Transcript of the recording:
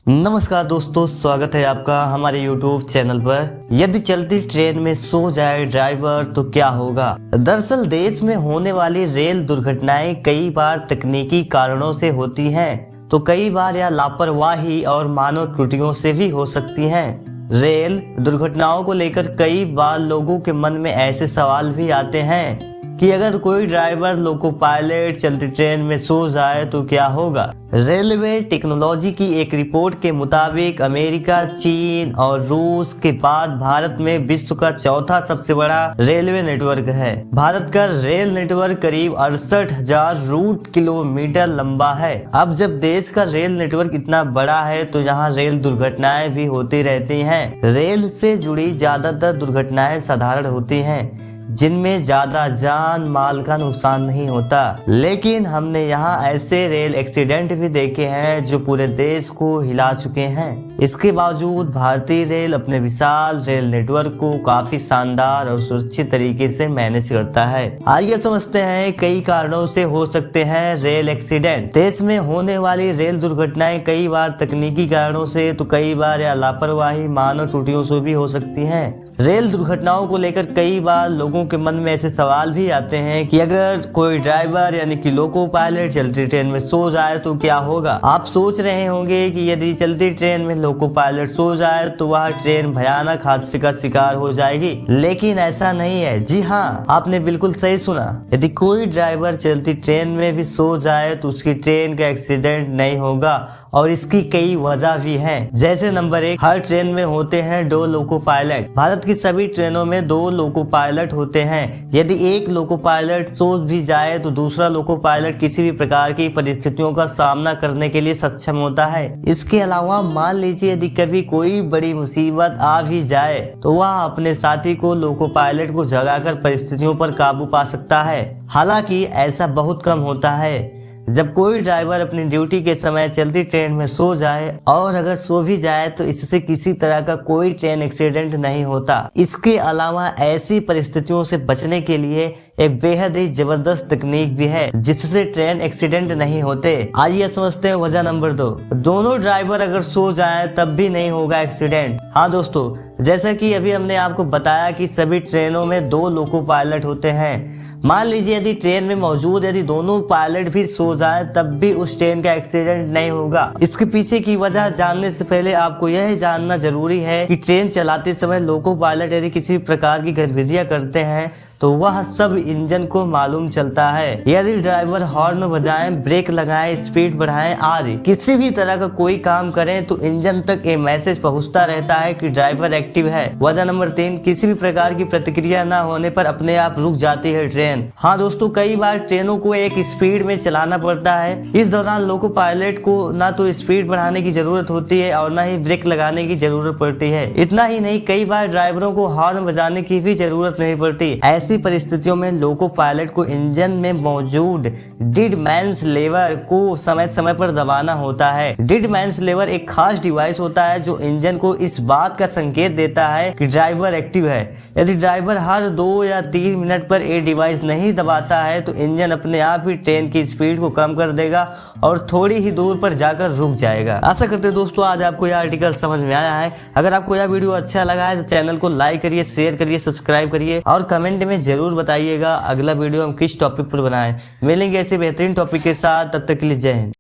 नमस्कार दोस्तों, स्वागत है आपका हमारे YouTube चैनल पर। यदि चलती ट्रेन में सो जाए ड्राइवर तो क्या होगा। दरअसल देश में होने वाली रेल दुर्घटनाएं कई बार तकनीकी कारणों से होती हैं, तो कई बार यह लापरवाही और मानव त्रुटियों से भी हो सकती हैं। रेल दुर्घटनाओं को लेकर कई बार लोगों के मन में ऐसे सवाल भी आते हैं कि अगर कोई ड्राइवर लोको पायलट चलती ट्रेन में सो जाए तो क्या होगा। रेलवे टेक्नोलॉजी की एक रिपोर्ट के मुताबिक अमेरिका, चीन और रूस के बाद भारत में विश्व का चौथा सबसे बड़ा रेलवे नेटवर्क है। भारत का रेल नेटवर्क करीब 68,000 रूट किलोमीटर लंबा है। अब जब देश का रेल नेटवर्क इतना बड़ा है तो यहाँ रेल दुर्घटनाएं भी होती रहती हैं। रेल से जुड़ी ज्यादातर दुर्घटनाएं साधारण होती हैं, जिनमें ज्यादा जान माल का नुकसान नहीं होता, लेकिन हमने यहाँ ऐसे रेल एक्सीडेंट भी देखे हैं जो पूरे देश को हिला चुके हैं। इसके बावजूद भारतीय रेल अपने विशाल रेल नेटवर्क को काफी शानदार और सुरक्षित तरीके से मैनेज करता है। आइए समझते हैं कई कारणों से हो सकते हैं रेल एक्सीडेंट। देश में होने वाली रेल दुर्घटनाएं कई बार तकनीकी कारणों से तो कई बार या लापरवाही मानव त्रुटियों से भी हो सकती हैं। रेल दुर्घटनाओं को लेकर कई बार लोगों के मन में ऐसे सवाल भी आते हैं कि अगर कोई ड्राइवर यानी कि लोको पायलट चलती ट्रेन में सो जाए तो क्या होगा। आप सोच रहे होंगे कि यदि चलती ट्रेन में लोको पायलट सो जाए तो वह ट्रेन भयानक हादसे का शिकार हो जाएगी, लेकिन ऐसा नहीं है। जी हाँ, आपने बिल्कुल सही सुना। यदि कोई ड्राइवर चलती ट्रेन में भी सो जाए तो उसकी ट्रेन का एक्सीडेंट नहीं होगा, और इसकी कई वजह भी हैं। जैसे नंबर 1, हर ट्रेन में होते हैं 2 लोको पायलट। भारत की सभी ट्रेनों में 2 लोको पायलट होते हैं। यदि एक लोको पायलट सो भी जाए तो दूसरा लोको पायलट किसी भी प्रकार की परिस्थितियों का सामना करने के लिए सक्षम होता है। इसके अलावा मान लीजिए यदि कभी कोई बड़ी मुसीबत आ भी जाए तो वह अपने साथी को लोको पायलट को जगाकर परिस्थितियों पर काबू पा सकता है। हालांकि ऐसा बहुत कम होता है। जब कोई ड्राइवर अपनी ड्यूटी के समय चलती ट्रेन में सो जाए, और अगर सो भी जाए तो इससे किसी तरह का कोई ट्रेन एक्सीडेंट नहीं होता। इसके अलावा ऐसी परिस्थितियों से बचने के लिए एक बेहद ही जबरदस्त तकनीक भी है जिससे ट्रेन एक्सीडेंट नहीं होते। आइए समझते हैं वजह नंबर 2। दोनों ड्राइवर अगर सो जाएं तब भी नहीं होगा एक्सीडेंट। हाँ दोस्तों, जैसा कि अभी हमने आपको बताया कि सभी ट्रेनों में 2 लोको पायलट होते हैं। मान लीजिए यदि ट्रेन में मौजूद यदि दोनों पायलट भी सो जाए तब भी उस ट्रेन का एक्सीडेंट नहीं होगा। इसके पीछे की वजह जानने से पहले आपको यह जानना जरूरी है कि ट्रेन चलाते समय लोको पायलट यदि किसी प्रकार की गतिविधियां करते हैं तो वह सब इंजन को मालूम चलता है। यदि ड्राइवर हॉर्न बजाएं, ब्रेक लगाएं, स्पीड बढ़ाएं आदि किसी भी तरह का कोई काम करें तो इंजन तक ये मैसेज पहुंचता रहता है कि ड्राइवर एक्टिव है। वजह नंबर 3, किसी भी प्रकार की प्रतिक्रिया न होने पर अपने आप रुक जाती है ट्रेन। हाँ दोस्तों, कई बार ट्रेनों को एक स्पीड में चलाना पड़ता है। इस दौरान लोको पायलट को न तो स्पीड बढ़ाने की जरूरत होती है और न ही ब्रेक लगाने की जरूरत पड़ती है। इतना ही नहीं, कई बार ड्राइवरों को हॉर्न बजाने की भी जरूरत नहीं पड़ती। ऐसी परिस्थितियों में लोको पायलट को इंजन में मौजूद डेड मैन्स लेवर को समय समय पर दबाना होता है। डेड मैन्स लेवर एक खास डिवाइस होता है जो इंजन को इस बात का संकेत देता है कि ड्राइवर एक्टिव है। यदि ड्राइवर हर 2 या 3 मिनट पर ये डिवाइस नहीं दबाता है तो इंजन अपने आप ही ट्रेन की स्पीड को कम कर देगा और थोड़ी ही दूर पर जाकर रुक जाएगा। आशा करते हैं दोस्तों आज आपको यह आर्टिकल समझ में आया है। अगर आपको यह वीडियो अच्छा लगा है तो चैनल को लाइक करिए, शेयर करिए, सब्सक्राइब करिए और कमेंट में जरूर बताइएगा अगला वीडियो हम किस टॉपिक पर बनाएं। मिलेंगे ऐसे बेहतरीन टॉपिक के साथ, तब तक के लिए जय हिंद।